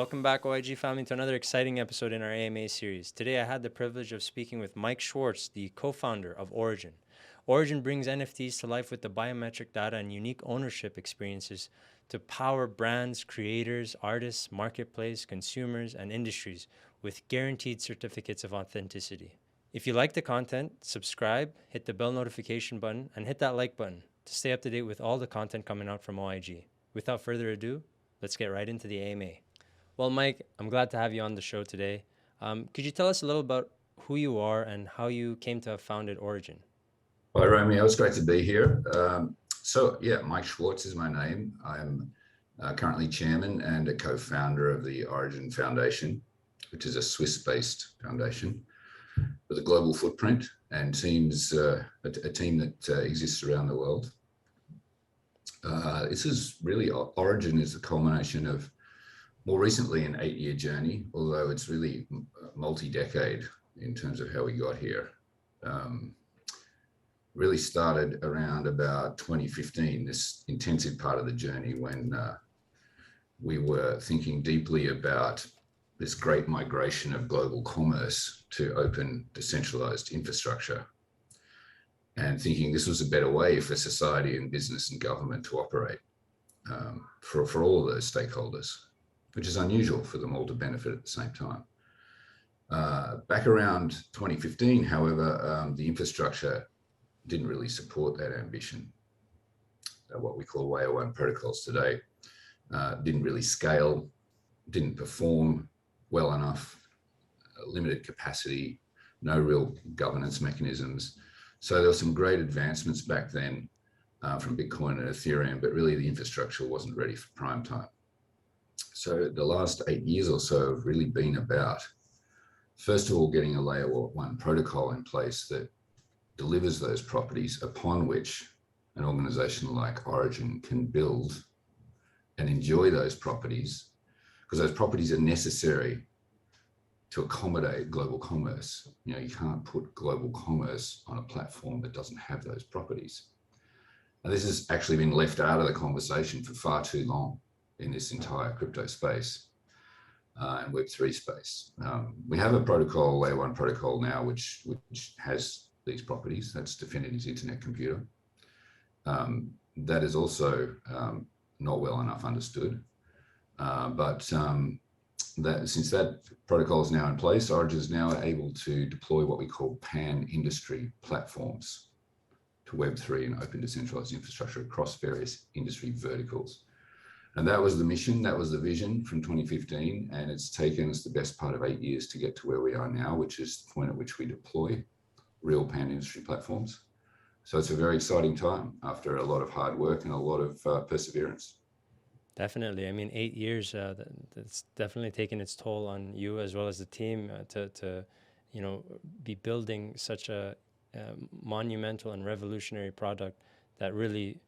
Welcome back, OIG family, to another exciting episode in our AMA series. Today, I had the privilege of speaking with Mike Schwartz, the co-founder of Origen. Origen brings NFTs to life with the biometric data and unique ownership experiences to power brands, creators, artists, marketplace, consumers, and industries with guaranteed certificates of authenticity. If you like the content, subscribe, hit the bell notification button, and hit that like button to stay up to date with all the content coming out from OIG. Without further ado, let's get right into the AMA. Well, Mike, I'm glad to have you on the show today. Could you tell us a little about who you are and how you came to have founded Origen? Hi, Romeo. It's great to be here. Mike Schwartz is my name. I'm currently chairman and a co-founder of the ORIGYN Foundation, which is a Swiss-based foundation with a global footprint and teams, a team that exists around the world. This is really, Origen is the culmination of more recently an 8-year journey, although it's really multi-decade in terms of how we got here. Really started around about 2015, this intensive part of the journey when we were thinking deeply about this great migration of global commerce to open, decentralized infrastructure, and thinking this was a better way for society and business and government to operate for all of those stakeholders, which is unusual for them all to benefit at the same time. Back around 2015, however, the infrastructure didn't really support that ambition. What we call Layer 1 protocols today didn't really scale, didn't perform well enough, limited capacity, no real governance mechanisms. So there were some great advancements back then from Bitcoin and Ethereum, but really the infrastructure wasn't ready for prime time. So the last 8 years or so have really been about, first of all, getting a Layer 1 protocol in place that delivers those properties upon which an organization like Origen can build and enjoy those properties, because those properties are necessary to accommodate global commerce. You know, you can't put global commerce on a platform that doesn't have those properties. And this has actually been left out of the conversation for far too long in this entire crypto space and Web3 space. We have a protocol, Layer 1 protocol now, which has these properties. That's Definity's Internet Computer. That is also not well enough understood. Since that protocol is now in place, Origen is now able to deploy what we call pan-industry platforms to Web3 and open decentralized infrastructure across various industry verticals. And that was the mission, that was the vision from 2015, and it's taken us the best part of 8 years to get to where we are now, which is the point at which we deploy real pan-industry platforms. So it's a very exciting time after a lot of hard work and a lot of perseverance. Definitely. I mean, 8 years, that's definitely taken its toll on you as well as the team to be building such a monumental and revolutionary product that really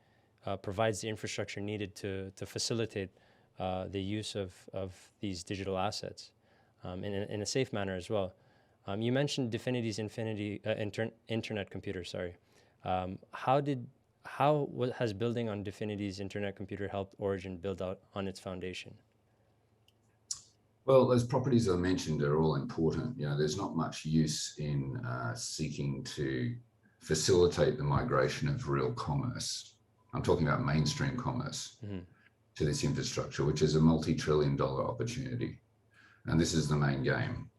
provides the infrastructure needed to facilitate the use of these digital assets in a safe manner as well. You mentioned Definity's internet computer, sorry. How has building on Definity's internet computer helped Origen build out on its foundation? Well, those properties I mentioned are all important. You know, there's not much use in seeking to facilitate the migration of real commerce. I'm talking about mainstream commerce to this infrastructure, which is a multi-trillion-dollar opportunity. And this is the main game.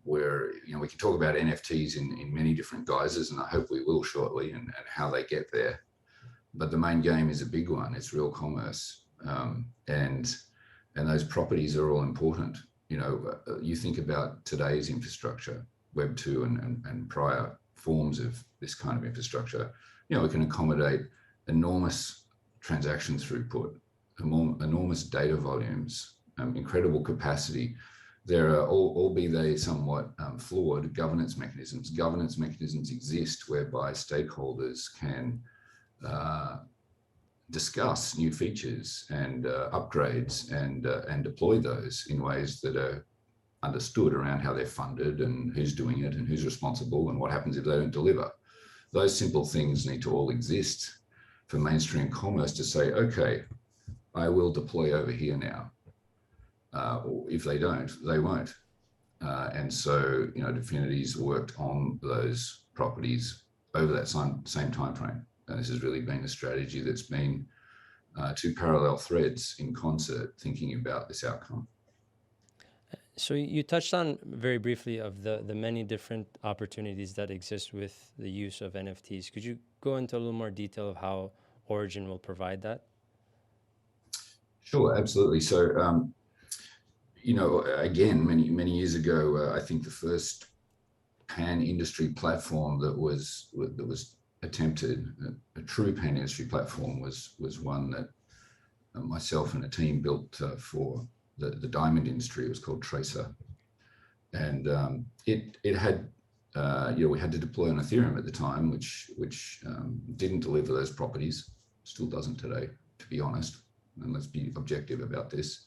Where, you know, we can talk about NFTs in many different guises, and I hope we will shortly, and how they get there. But the main game is a big one. It's real commerce. And those properties are all important. You know, you think about today's infrastructure, Web 2 and prior forms of this kind of infrastructure. You know, it can accommodate enormous transaction throughput, enormous data volumes, incredible capacity. There are, all be they somewhat flawed, governance mechanisms. Governance mechanisms exist whereby stakeholders can discuss new features and upgrades and deploy those in ways that are understood around how they're funded and who's doing it and who's responsible and what happens if they don't deliver. Those simple things need to all exist for mainstream commerce to say, okay, I will deploy over here now. or if they don't, they won't. And so, Definity's worked on those properties over that same time frame. And this has really been a strategy that's been two parallel threads in concert, thinking about this outcome. So you touched on very briefly of the many different opportunities that exist with the use of NFTs. Could you go into a little more detail of how Origen will provide that? Sure, absolutely. So, again, many years ago, I think the first pan-industry platform that was attempted, a true pan-industry platform, was one that myself and a team built for the diamond industry. It was called Tracer, and it had we had to deploy on Ethereum at the time, which didn't deliver those properties, still doesn't today, to be honest. And let's be objective about this.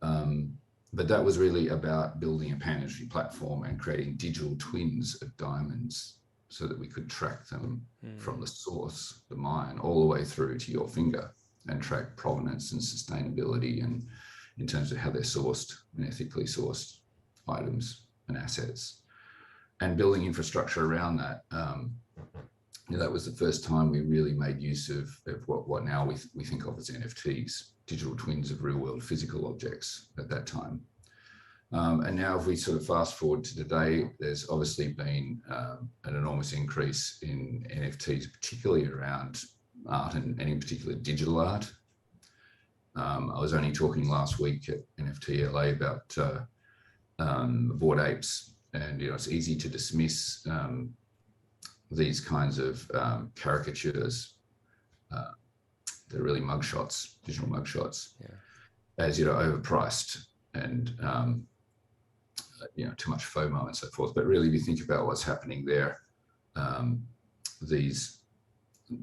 But that was really about building a pan-industry platform and creating digital twins of diamonds so that we could track them from the source, the mine, all the way through to your finger, and track provenance and sustainability, and in terms of how they're sourced and ethically sourced items and assets, and building infrastructure around that. That was the first time we really made use of what now we think of as NFTs, digital twins of real world physical objects at that time. And now if we sort of fast forward to today, there's obviously been an enormous increase in NFTs, particularly around art and in particular digital art. I was only talking last week at NFT LA about Bored Apes, and it's easy to dismiss these kinds of caricatures. They're really mugshots, digital mugshots, as overpriced and too much FOMO and so forth. But really, if you think about what's happening there,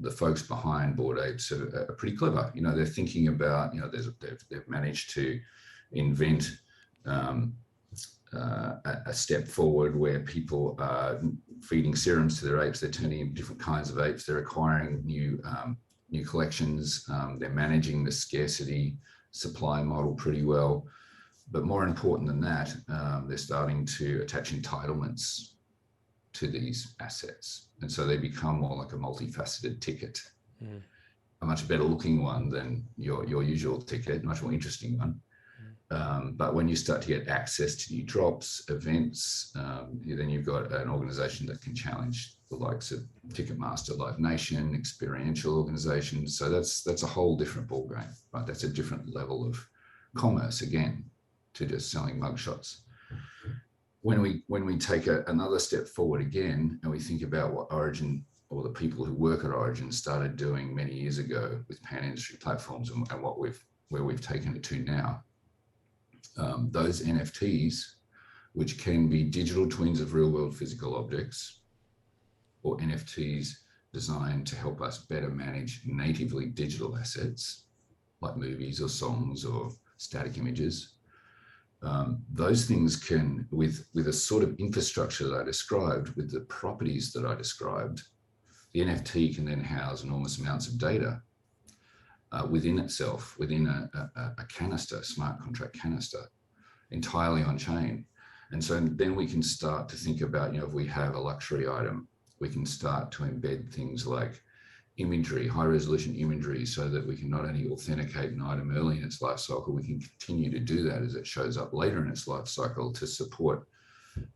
the folks behind Bored Apes are pretty clever. They're thinking about, they've managed to invent a step forward where people are feeding serums to their apes. They're turning in different kinds of apes. They're acquiring new collections. They're managing the scarcity supply model pretty well. But more important than that, they're starting to attach entitlements to these assets. And so they become more like a multifaceted ticket, a much better looking one than your usual ticket, much more interesting one. But when you start to get access to new drops, events, then you've got an organization that can challenge the likes of Ticketmaster, Live Nation, experiential organizations. So that's a whole different ballgame, right? That's a different level of commerce, again, to just selling mugshots. When we take another step forward again, and we think about what Origen, or the people who work at Origen, started doing many years ago with pan-industry platforms, and where we've taken it to now, those NFTs, which can be digital twins of real-world physical objects, or NFTs designed to help us better manage natively digital assets like movies or songs or static images. Those things can, with a sort of infrastructure that I described, with the properties that I described, the NFT can then house enormous amounts of data within itself, within a canister, smart contract canister, entirely on chain. And so then we can start to think about, if we have a luxury item, we can start to embed things like imagery, high resolution imagery, so that we can not only authenticate an item early in its life cycle, we can continue to do that as it shows up later in its life cycle to support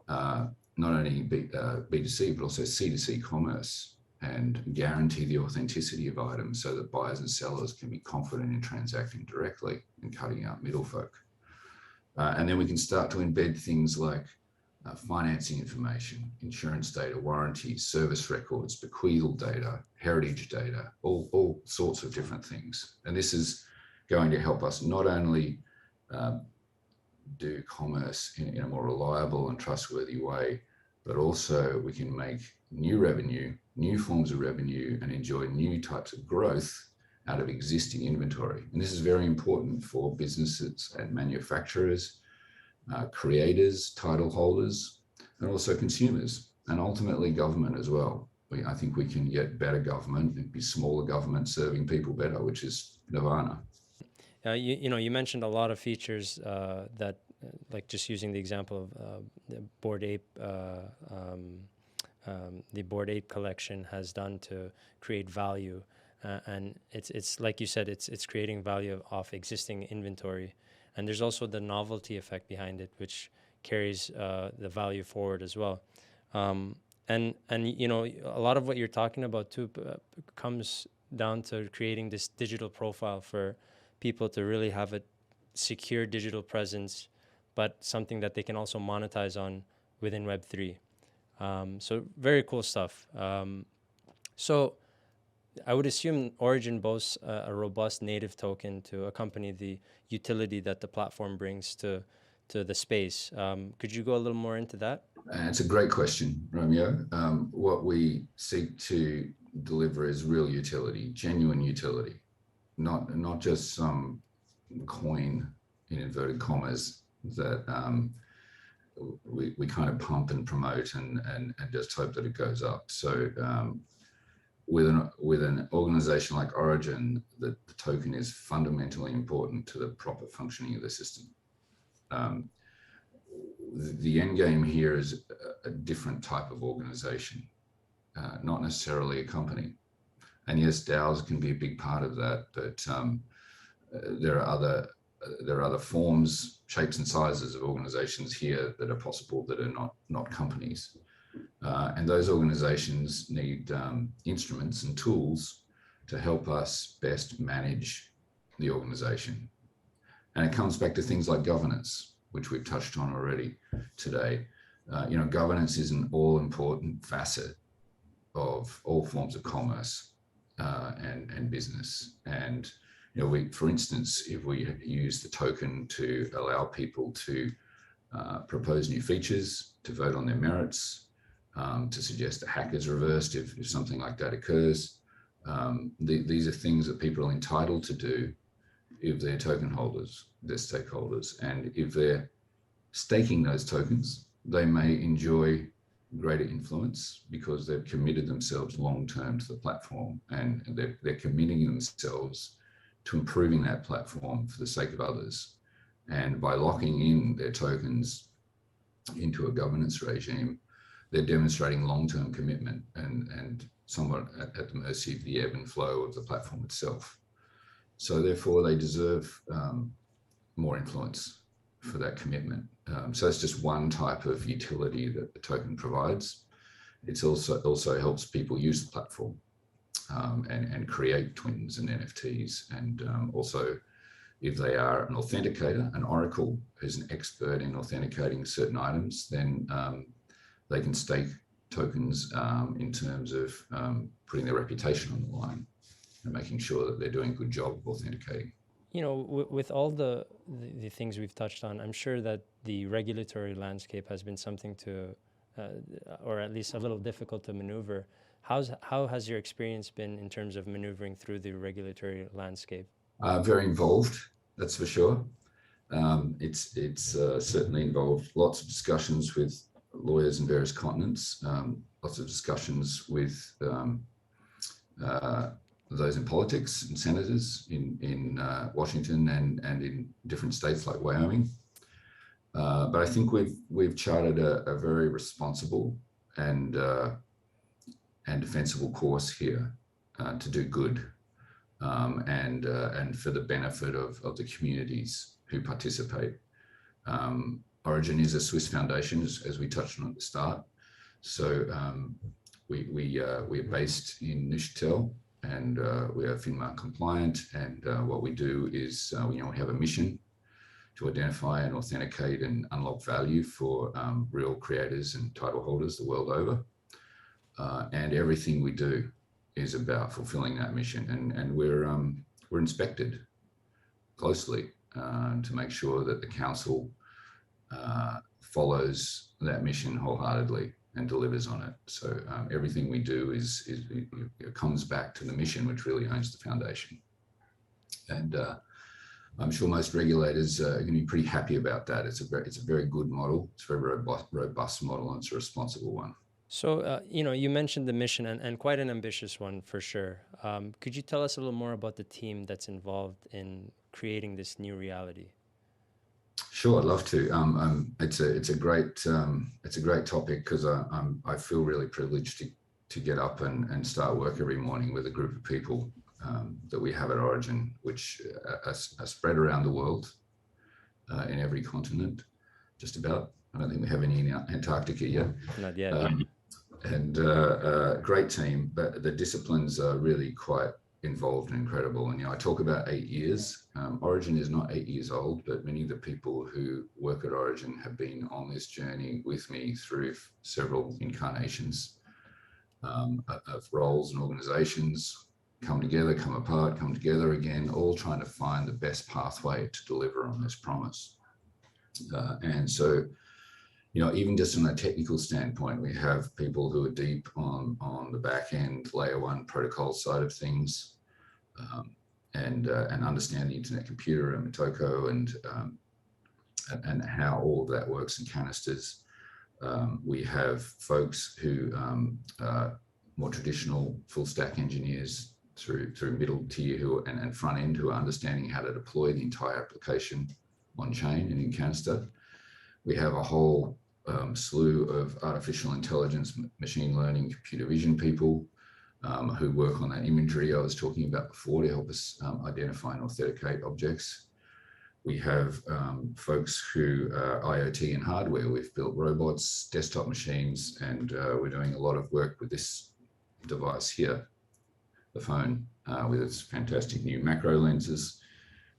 not only B2C, but also C2C commerce, and guarantee the authenticity of items so that buyers and sellers can be confident in transacting directly and cutting out middle folk. And then we can start to embed things like financing information, insurance data, warranties, service records, bequeathal data, heritage data, all sorts of different things. And this is going to help us not only do commerce in a more reliable and trustworthy way, but also we can make new revenue, new forms of revenue, and enjoy new types of growth out of existing inventory. And this is very important for businesses and manufacturers, creators, title holders, and also consumers, and ultimately government as well. I think we can get better government and be smaller government serving people better, which is nirvana. You mentioned a lot of features that, like just using the example of the Bored Ape, the Bored Ape collection has done to create value, and it's like you said, it's creating value off existing inventory, and there's also the novelty effect behind it, which carries the value forward as well. And a lot of what you're talking about too comes down to creating this digital profile for people to really have a secure digital presence, but something that they can also monetize on within Web3. So very cool stuff. So I would assume Origin boasts a robust native token to accompany the utility that the platform brings to the space. Could you go a little more into that? It's a great question, Romeo. What we seek to deliver is real utility, genuine utility, not just some coin in inverted commas that we kind of pump and promote and just hope that it goes up. So with an organization like Origen, the token is fundamentally important to the proper functioning of the system. The end game here is a different type of organization, not necessarily a company. And yes, DAOs can be a big part of that, but there are other forms, shapes, and sizes of organizations here that are possible that are not companies. And those organizations need instruments and tools to help us best manage the organization. And it comes back to things like governance, which we've touched on already today. Governance is an all-important facet of all forms of commerce and business. And for instance, if we use the token to allow people to propose new features, to vote on their merits, to suggest a hack is reversed if something like that occurs, these are things that people are entitled to do if they're token holders, they're stakeholders. And if they're staking those tokens, they may enjoy greater influence because they've committed themselves long-term to the platform, and they're committing themselves to improving that platform for the sake of others. And by locking in their tokens into a governance regime, they're demonstrating long-term commitment and somewhat at the mercy of the ebb and flow of the platform itself. So therefore, they deserve more influence for that commitment. So it's just one type of utility that the token provides. It also helps people use the platform and create twins and NFTs. And also, if they are an authenticator, an oracle who's an expert in authenticating certain items, then they can stake tokens in terms of putting their reputation on the line and making sure that they're doing a good job of authenticating. With all the things we've touched on, I'm sure that the regulatory landscape has been something to, or at least a little difficult to maneuver. How has your experience been in terms of maneuvering through the regulatory landscape? Very involved, that's for sure. It's certainly involved lots of discussions with lawyers in various continents, lots of discussions with those in politics and senators in Washington and in different states like Wyoming. But I think we've charted a very responsible and defensible course here to do good and for the benefit of the communities who participate. Origen is a Swiss foundation, as we touched on at the start. So we're based in Neuchâtel, and we are FINMA compliant. And what we do is we have a mission to identify and authenticate and unlock value for real creators and title holders the world over. And everything we do is about fulfilling that mission. And we're inspected closely to make sure that the council follows that mission wholeheartedly and delivers on it. So everything we do it comes back to the mission, which really owns the foundation. And I'm sure most regulators are going to be pretty happy about that. It's a very good model. It's a very robust model, and it's a responsible one. So, you mentioned the mission and quite an ambitious one for sure. Could you tell us a little more about the team that's involved in creating this new reality? Sure, I'd love to. It's a great topic because I feel really privileged to get up and start work every morning with a group of people that we have at Origin, which are spread around the world in every continent, just about. I don't think we have any in Antarctica yet. Not yet. And great team, but the disciplines are really quite involved and incredible. And I talk about 8 years. Origin is not 8 years old, but many of the people who work at Origin have been on this journey with me through several incarnations of roles and organizations, come together, come apart, come together again, all trying to find the best pathway to deliver on this promise. And so, even just from a technical standpoint, we have people who are deep on the back end layer one protocol side of things, and understand the internet computer and Motoko and how all of that works in canisters. We have folks who are more traditional full stack engineers through middle tier and front end who are understanding how to deploy the entire application on chain and in canister. We have a whole slew of artificial intelligence, machine learning, computer vision people who work on that imagery I was talking about before to help us identify and authenticate objects. We have folks who are IoT and hardware. We've built robots, desktop machines, and we're doing a lot of work with this device here, the phone, with its fantastic new macro lenses,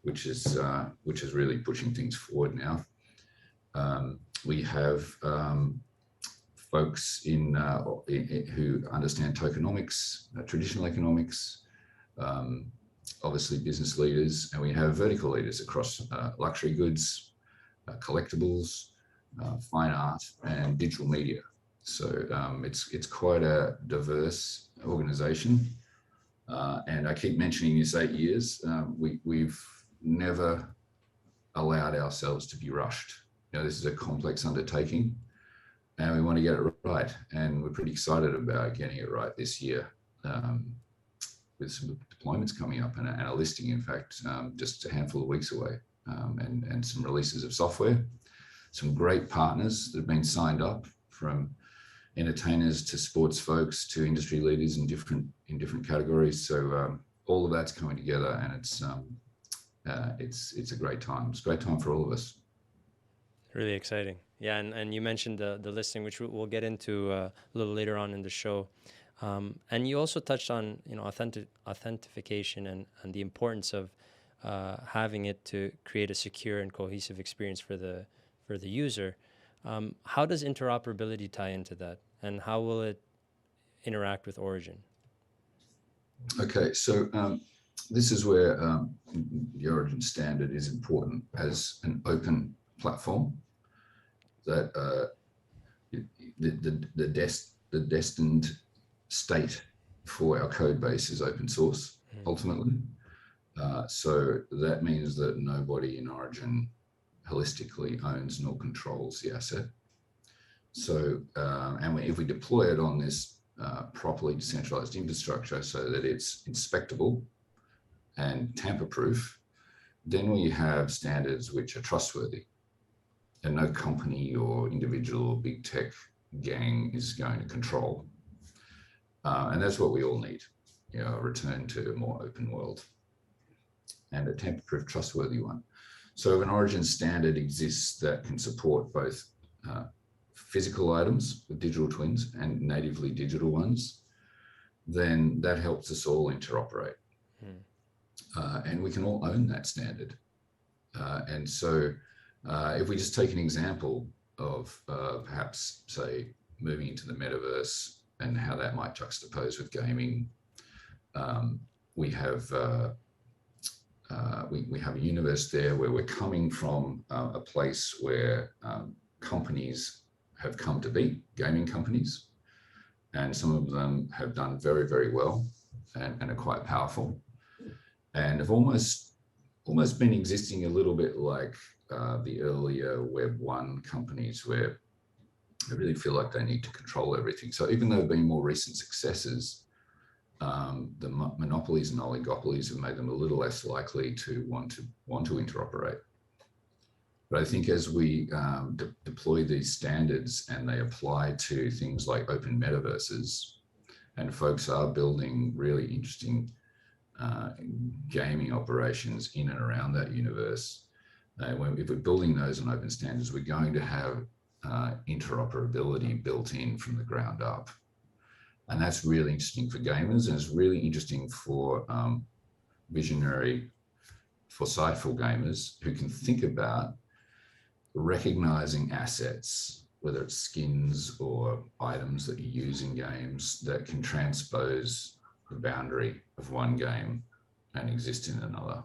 which is really pushing things forward now. We have folks who understand tokenomics, traditional economics, obviously business leaders, and we have vertical leaders across luxury goods, collectibles, fine art, and digital media. So it's quite a diverse organization. And I keep mentioning this 8 years. We've never allowed ourselves to be rushed. This is a complex undertaking, and we want to get it right. And we're pretty excited about getting it right this year, with some deployments coming up and a listing, in fact, just a handful of weeks away, and some releases of software. Some great partners that have been signed up, from entertainers to sports folks to industry leaders in different categories. So all of that's coming together, and it's a great time. It's a great time for all of us. Really exciting. Yeah, and you mentioned the listing, which we'll get into a little later on in the show. And you also touched on authentication and the importance of having it to create a secure and cohesive experience for the user. How does interoperability tie into that, and how will it interact with Origen? Okay, so this is where the Origen standard is important as an open platform. That the destined state for our code base is open source, ultimately. So that means that nobody in Origen holistically owns nor controls the asset. So, and if we deploy it on this properly decentralized infrastructure so that it's inspectable and tamper-proof, then we have standards which are trustworthy, and no company or individual or big tech gang is going to control. And that's what we all need, a return to a more open world and a tamper-proof, trustworthy one. So if an Origen standard exists that can support both physical items with digital twins and natively digital ones, then that helps us all interoperate. And we can all own that standard. And so if we just take an example of perhaps, say, moving into the metaverse and how that might juxtapose with gaming, we have a universe there where we're coming from a place where companies have come to be, gaming companies, and some of them have done very, very well and are quite powerful, and have almost been existing a little bit like the earlier Web 1 companies, where they really feel like they need to control everything. So even though there have been more recent successes, the monopolies and oligopolies have made them a little less likely to want to interoperate. But I think as we deploy these standards and they apply to things like open metaverses, and folks are building really interesting gaming operations in and around that universe, if we're building those on open standards, we're going to have interoperability built in from the ground up. And that's really interesting for gamers, and it's really interesting for visionary, foresightful gamers who can think about recognizing assets, whether it's skins or items that you use in games that can transpose the boundary of one game and exist in another.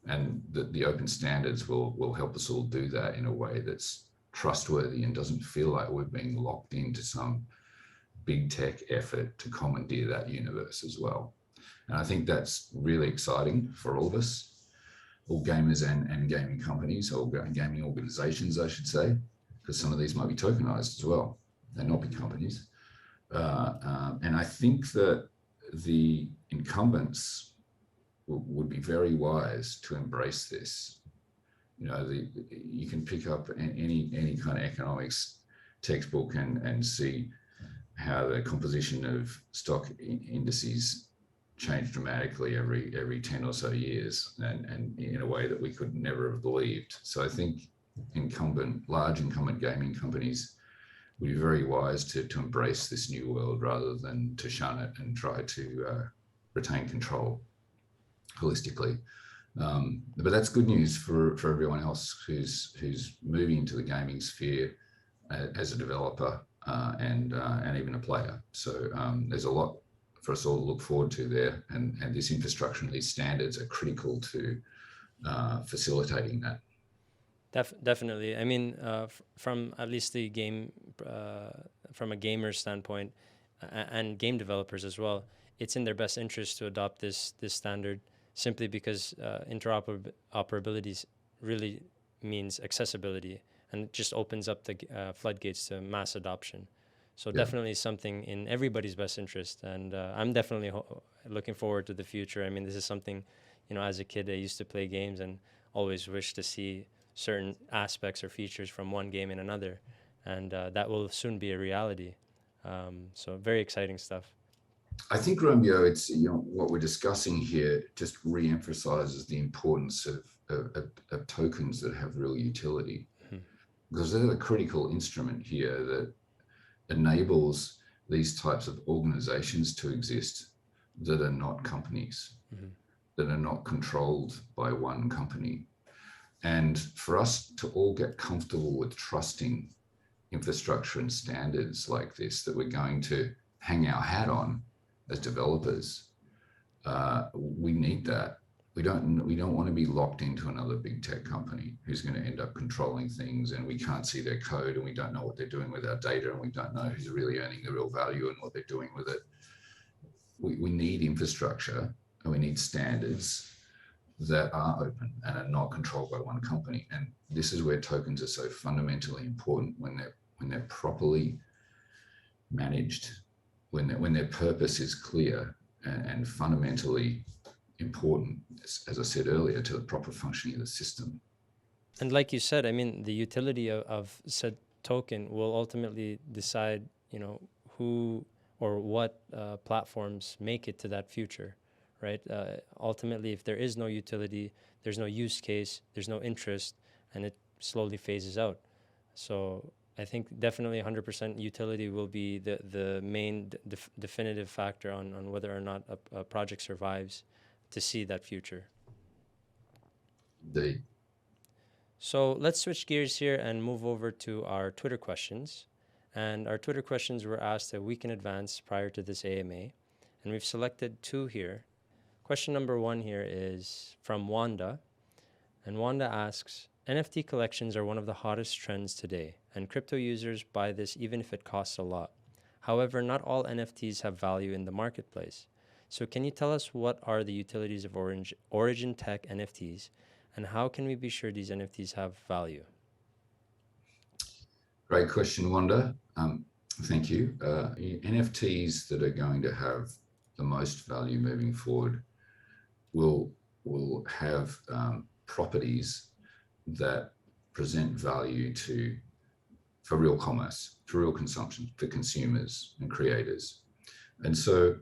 And the open standards will help us all do that in a way that's trustworthy and doesn't feel like we're being locked into some big tech effort to commandeer that universe as well. And I think that's really exciting for all of us, all gamers and gaming companies, or gaming organizations, I should say, because some of these might be tokenized as well. They're not big companies. And I think that the incumbents would be very wise to embrace this. You know, you can pick up any kind of economics textbook and see how the composition of stock indices change dramatically every 10 or so years, and in a way that we could never have believed. So I think large incumbent gaming companies would be very wise to embrace this new world rather than to shun it and try to retain control holistically. But that's good news for everyone else who's moving into the gaming sphere as a developer and even a player. So there's a lot for us all to look forward to there, and this infrastructure and these standards are critical to facilitating that. Definitely. I mean, from at least the game, from a gamer standpoint, and game developers as well, it's in their best interest to adopt this standard, simply because interoperability really means accessibility, and it just opens up the floodgates to mass adoption. So definitely something in everybody's best interest, and I'm definitely looking forward to the future. I mean, this is something, as a kid, I used to play games and always wish to see certain aspects or features from one game in another, and that will soon be a reality. So very exciting stuff. I think, Romeo, it's what we're discussing here just re-emphasizes the importance of tokens that have real utility, because they're the critical instrument here that enables these types of organizations to exist that are not companies, that are not controlled by one company. And for us to all get comfortable with trusting infrastructure and standards like this that we're going to hang our hat on as developers, we need that. We don't want to be locked into another big tech company who's going to end up controlling things, and we can't see their code, and we don't know what they're doing with our data, and we don't know who's really earning the real value and what they're doing with it. We need infrastructure, and we need standards that are open and are not controlled by one company. And this is where tokens are so fundamentally important, when they're properly managed, when their purpose is clear and fundamentally important, as I said earlier, to the proper functioning of the system. And like you said, I mean, the utility of said token will ultimately decide, who or what platforms make it to that future, right? Ultimately, if there is no utility, there's no use case, there's no interest, and it slowly phases out. So I think definitely 100% utility will be the main definitive factor on whether or not a project survives to see that future. Indeed. So let's switch gears here and move over to our Twitter questions. And our Twitter questions were asked a week in advance prior to this AMA. And we've selected two here. Question number 1 here is from Wanda. And Wanda asks, NFT collections are one of the hottest trends today, and crypto users buy this even if it costs a lot. However, not all NFTs have value in the marketplace. So can you tell us what are the utilities of Origen Tech NFTs, and how can we be sure these NFTs have value? Great question, Wanda. Thank you. NFTs that are going to have the most value moving forward will have properties that present value for real commerce, for real consumption, for consumers and creators. And so,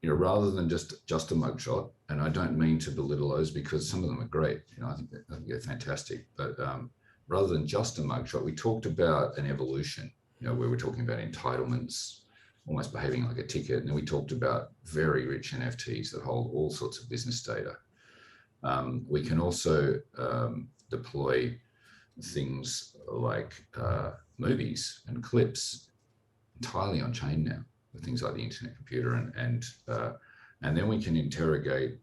rather than just a mugshot, and I don't mean to belittle those because some of them are great, I think they're fantastic, but rather than just a mugshot, we talked about an evolution, where we're talking about entitlements, almost behaving like a ticket. And then we talked about very rich NFTs that hold all sorts of business data. We can also deploy things like movies and clips entirely on chain now, with things like the internet computer, and then we can interrogate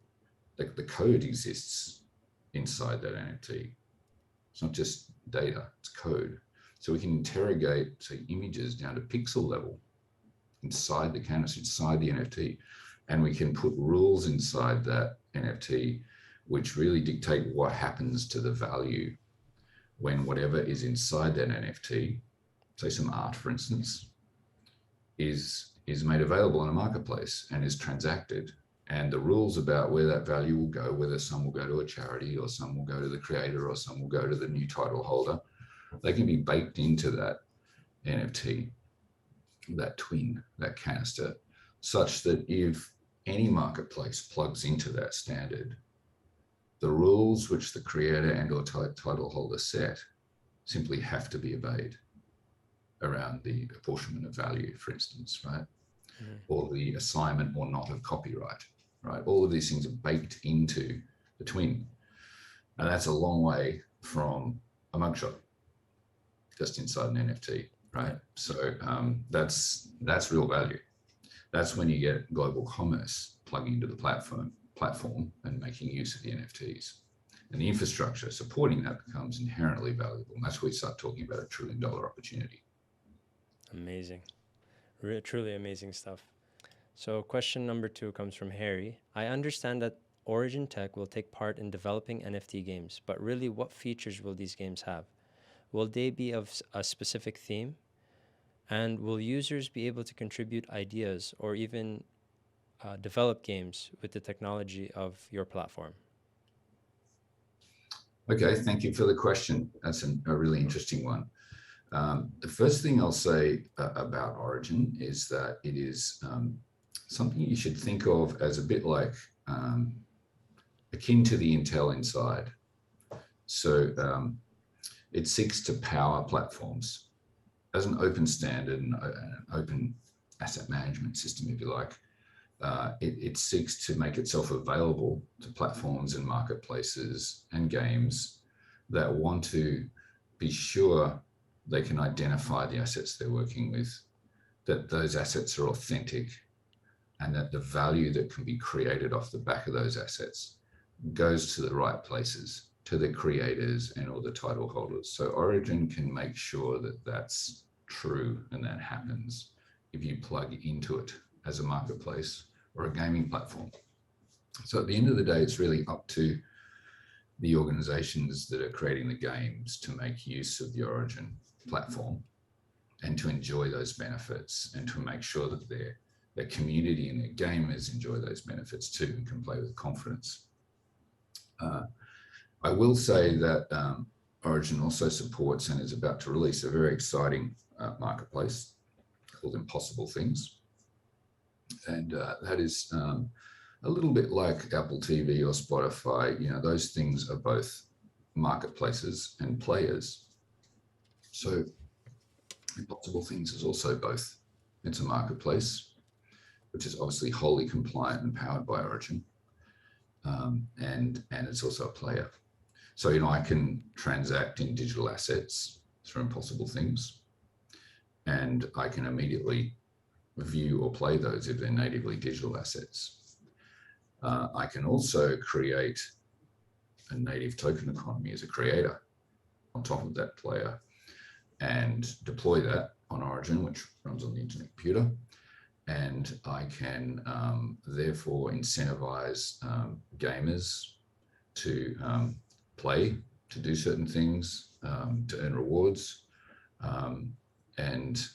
the code exists inside that NFT. It's not just data, it's code. So we can interrogate, say, images down to pixel level inside the canvas, inside the NFT, and we can put rules inside that NFT which really dictate what happens to the value when whatever is inside that NFT, say some art, for instance, is made available in a marketplace and is transacted. And the rules about where that value will go, whether some will go to a charity or some will go to the creator or some will go to the new title holder, they can be baked into that NFT, that twin, that canister, such that if any marketplace plugs into that standard, the rules which the creator and or title holder set simply have to be obeyed around the apportionment of value, for instance, right? Mm-hmm. Or the assignment or not of copyright, right? All of these things are baked into the twin. And that's a long way from a mugshot, just inside an NFT, right? So that's real value. That's when you get global commerce plugging into the platform and making use of the NFTs. And the infrastructure supporting that becomes inherently valuable. And that's where we start talking about $1 trillion opportunity. Amazing. Truly amazing stuff. So question number 2 comes from Harry. I understand that Origen Tech will take part in developing NFT games, but really what features will these games have? Will they be of a specific theme? And will users be able to contribute ideas or even develop games with the technology of your platform? Okay, thank you for the question. That's a really interesting one. The first thing I'll say about Origen is that it is something you should think of as a bit like akin to the Intel Inside. So it seeks to power platforms as an open standard and an open asset management system, if you like. It seeks to make itself available to platforms and marketplaces and games that want to be sure they can identify the assets they're working with, that those assets are authentic, and that the value that can be created off the back of those assets goes to the right places, to the creators and all the title holders. So Origen can make sure that that's true and that happens if you plug into it as a marketplace or a gaming platform. So at the end of the day, it's really up to the organizations that are creating the games to make use of the Origen platform and to enjoy those benefits and to make sure that their community and their gamers enjoy those benefits too and can play with confidence. I will say that Origen also supports and is about to release a very exciting marketplace called Impossible Things. And that is a little bit like Apple TV or Spotify. Those things are both marketplaces and players. So Impossible Things is also both. It's a marketplace, which is obviously wholly compliant and powered by Origen. And it's also a player. So, I can transact in digital assets through Impossible Things, and I can immediately view or play those if they're natively digital assets. I can also create a native token economy as a creator on top of that player and deploy that on Origen, which runs on the internet computer. And I can therefore incentivize gamers to play, to do certain things, to earn rewards, and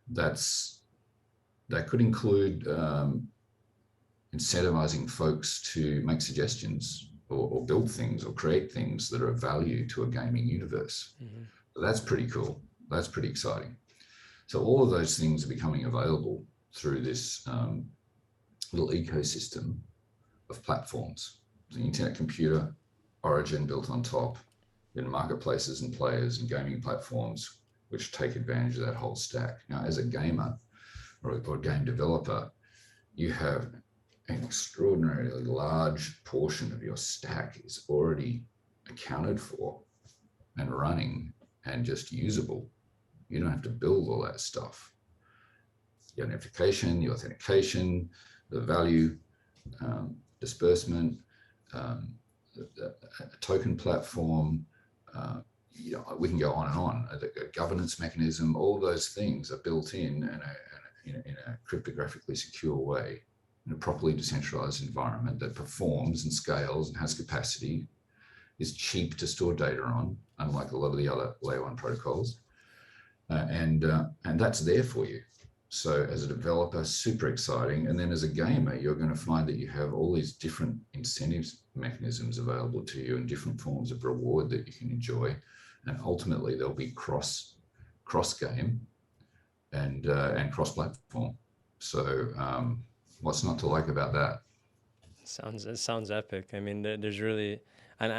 that could include incentivizing folks to make suggestions or build things or create things that are of value to a gaming universe. Mm-hmm. So that's pretty cool. That's pretty exciting. So all of those things are becoming available through this little ecosystem of platforms. The internet computer, Origen built on top, then marketplaces and players and gaming platforms, which take advantage of that whole stack. Now, as a gamer or a game developer, you have an extraordinarily large portion of your stack is already accounted for and running and just usable. You don't have to build all that stuff. The identification, the authentication, the value, disbursement, the token platform, we can go on and on. The governance mechanism, all those things are built in a cryptographically secure way, in a properly decentralized environment that performs and scales and has capacity, is cheap to store data on, unlike a lot of the other layer one protocols. And that's there for you. So as a developer, super exciting. And then as a gamer, you're going to find that you have all these different incentives mechanisms available to you and different forms of reward that you can enjoy. And ultimately there'll be cross game and cross platform. So what's not to like about that? It sounds epic. I mean, there's really, and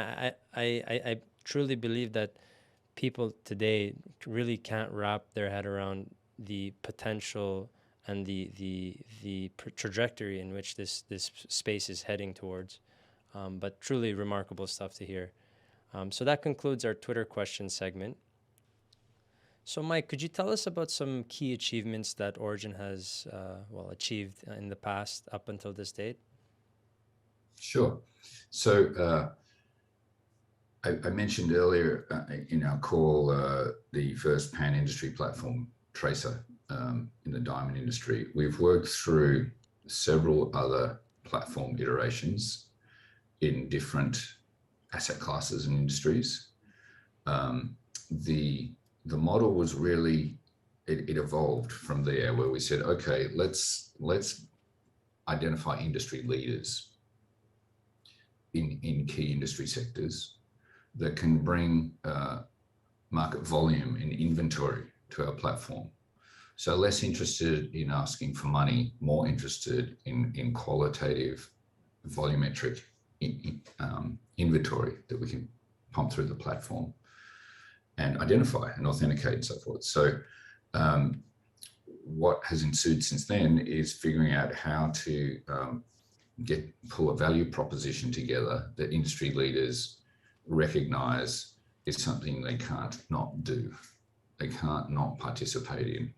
I truly believe that people today really can't wrap their head around the potential and the trajectory in which this space is heading towards. But truly remarkable stuff to hear. So that concludes our Twitter question segment. So Mike, could you tell us about some key achievements that Origen has achieved in the past up until this date? Sure. So I mentioned earlier in our call the first pan-industry platform tracer in the diamond industry. We've worked through several other platform iterations in different asset classes and industries. The model was really, it evolved from there, where we said, okay, let's identify industry leaders in key industry sectors that can bring market volume and inventory to our platform. So less interested in asking for money, more interested in qualitative volumetric inventory that we can pump through the platform and identify and authenticate and so forth. So what has ensued since then is figuring out how to pull a value proposition together that industry leaders recognize is something they can't not do. They can't not participate in.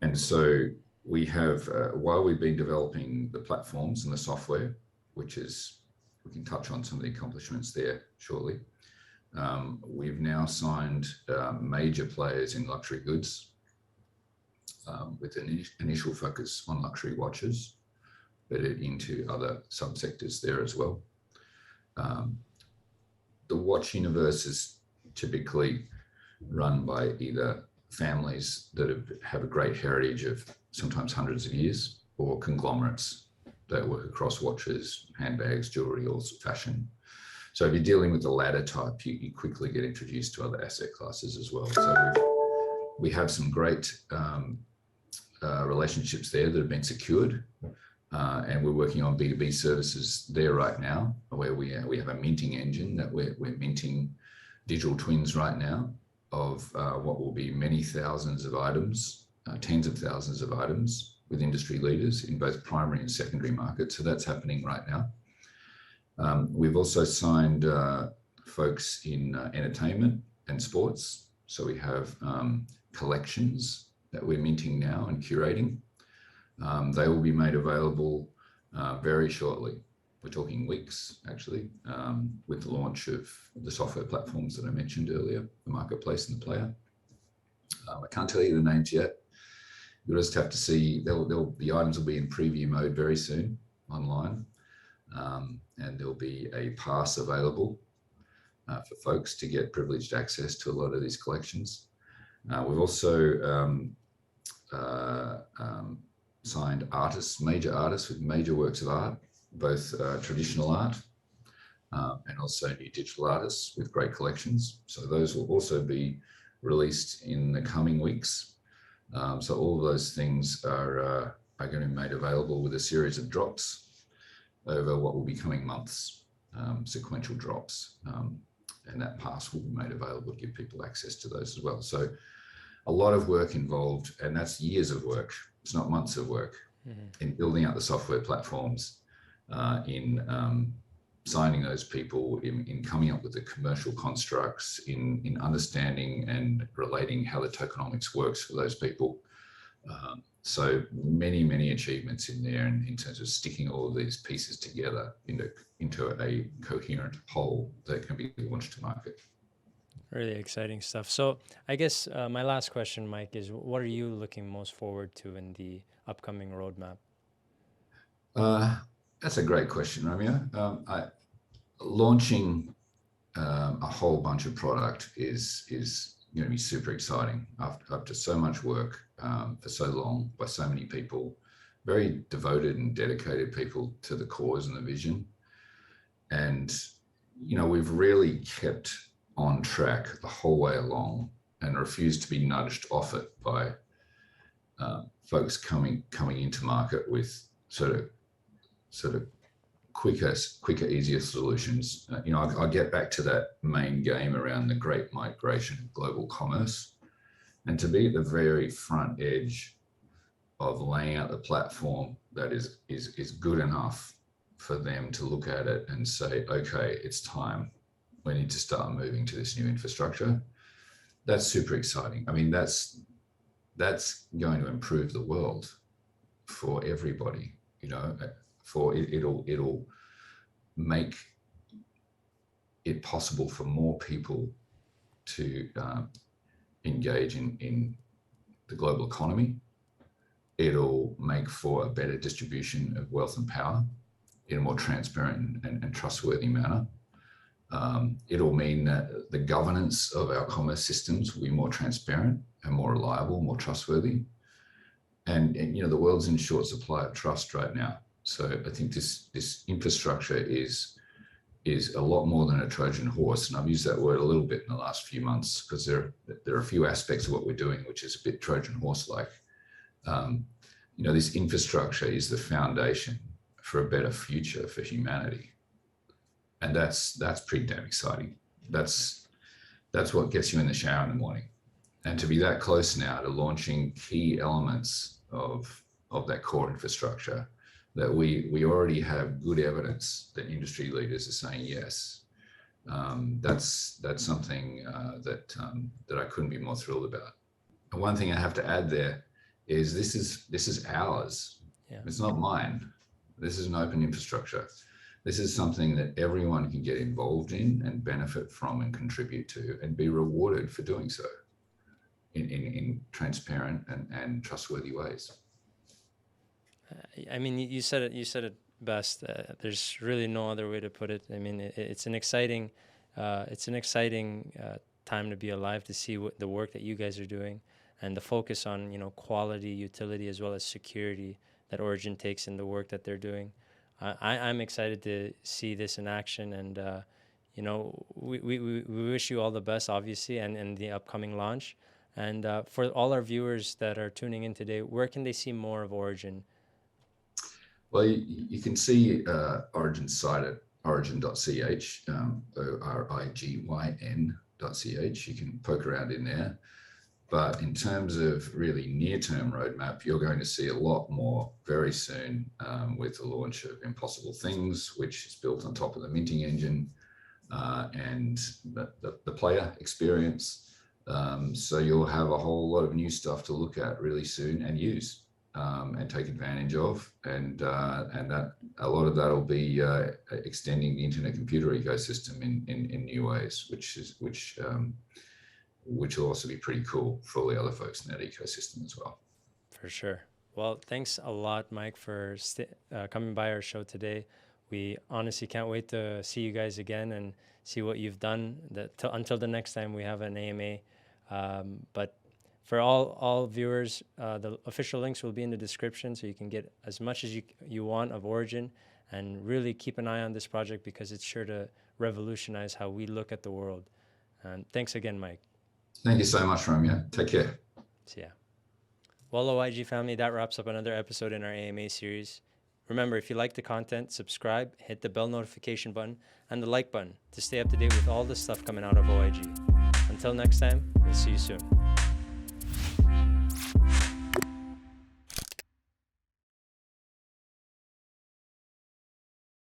And so we have, while we've been developing the platforms and the software, which is, we can touch on some of the accomplishments there shortly, we've now signed major players in luxury goods with an initial focus on luxury watches, but into other subsectors there as well. The watch universe is typically run by either families that have a great heritage of sometimes hundreds of years, or conglomerates that work across watches, handbags, jewelry, or fashion. So if you're dealing with the latter type, you quickly get introduced to other asset classes as well. So we have some great relationships there that have been secured. And we're working on B2B services there right now, where we have a minting engine that we're minting digital twins right now of what will be many thousands of items, tens of thousands of items with industry leaders in both primary and secondary markets. So that's happening right now. We've also signed folks in entertainment and sports. So we have collections that we're minting now and curating. They will be made available very shortly. We're talking weeks, actually, with the launch of the software platforms that I mentioned earlier, the marketplace and the player. I can't tell you the names yet. You'll just have to see, the items will be in preview mode very soon online. And there'll be a pass available for folks to get privileged access to a lot of these collections. We've also signed artists, major artists with major works of art, both traditional art and also new digital artists with great collections. So those will also be released in the coming weeks. So all of those things are going to be made available with a series of drops over what will be coming months, sequential drops. And that pass will be made available to give people access to those as well. So a lot of work involved, and that's years of work. It's not months of work in building out the software platforms, in signing those people, in coming up with the commercial constructs, in understanding and relating how the tokenomics works for those people. So many achievements in there in terms of sticking all of these pieces together into a coherent whole that can be launched to market. Really exciting stuff. So I guess my last question, Mike, is what are you looking most forward to in the upcoming roadmap? That's a great question, Romeo. Launching a whole bunch of product is going to be super exciting after so much work for so long by so many people, very devoted and dedicated people to the cause and the vision. And, we've really kept on track the whole way along and refused to be nudged off it by folks coming into market with sort of quicker, easier solutions. I'll get back to that main game around the great migration of global commerce, and to be at the very front edge of laying out the platform that is good enough for them to look at it and say, okay, it's time. We need to start moving to this new infrastructure. That's super exciting. I mean, that's going to improve the world for everybody. For it'll make it possible for more people to engage in the global economy. It'll make for a better distribution of wealth and power in a more transparent and trustworthy manner. It'll mean that the governance of our commerce systems will be more transparent and more reliable, more trustworthy. And the world's in short supply of trust right now. So I think this infrastructure is a lot more than a Trojan horse. And I've used that word a little bit in the last few months because there are a few aspects of what we're doing, which is a bit Trojan horse-like. This infrastructure is the foundation for a better future for humanity. And that's pretty damn exciting. That's what gets you in the shower in the morning. And to be that close now to launching key elements of that core infrastructure, that we already have good evidence that industry leaders are saying yes. That's something that I couldn't be more thrilled about. And one thing I have to add there is this is ours. Yeah. It's not mine. This is an open infrastructure. This is something that everyone can get involved in and benefit from and contribute to and be rewarded for doing so in transparent and trustworthy ways. I mean, you said it best. There's really no other way to put it. I mean, it's an exciting time to be alive, to see the work that you guys are doing and the focus on quality, utility, as well as security that Origen takes in the work that they're doing. I'm excited to see this in action, and we wish you all the best, obviously, and the upcoming launch. And for all our viewers that are tuning in today, where can they see more of Origen? Well, you can see Origin's site at origyn.ch, ORIGYN.ch. You can poke around in there. But in terms of really near-term roadmap, you're going to see a lot more very soon with the launch of Impossible Things, which is built on top of the minting engine and the player experience. So you'll have a whole lot of new stuff to look at really soon and use and take advantage of. And that a lot of that will be extending the internet computer ecosystem in new ways, which will also be pretty cool for all the other folks in that ecosystem as well. For sure. Well, thanks a lot, Mike, for coming by our show today. We honestly can't wait to see you guys again and see what you've done until the next time we have an AMA. But For all viewers, the official links will be in the description, so you can get as much as you want of Origen, and really keep an eye on this project because it's sure to revolutionize how we look at the world. And thanks again, Mike. Thank you so much, Romeo. Take care. So, yeah. Well, OIG family, that wraps up another episode in our AMA series. Remember, if you like the content, subscribe, hit the bell notification button, and the like button to stay up to date with all the stuff coming out of OIG. Until next time, we'll see you soon.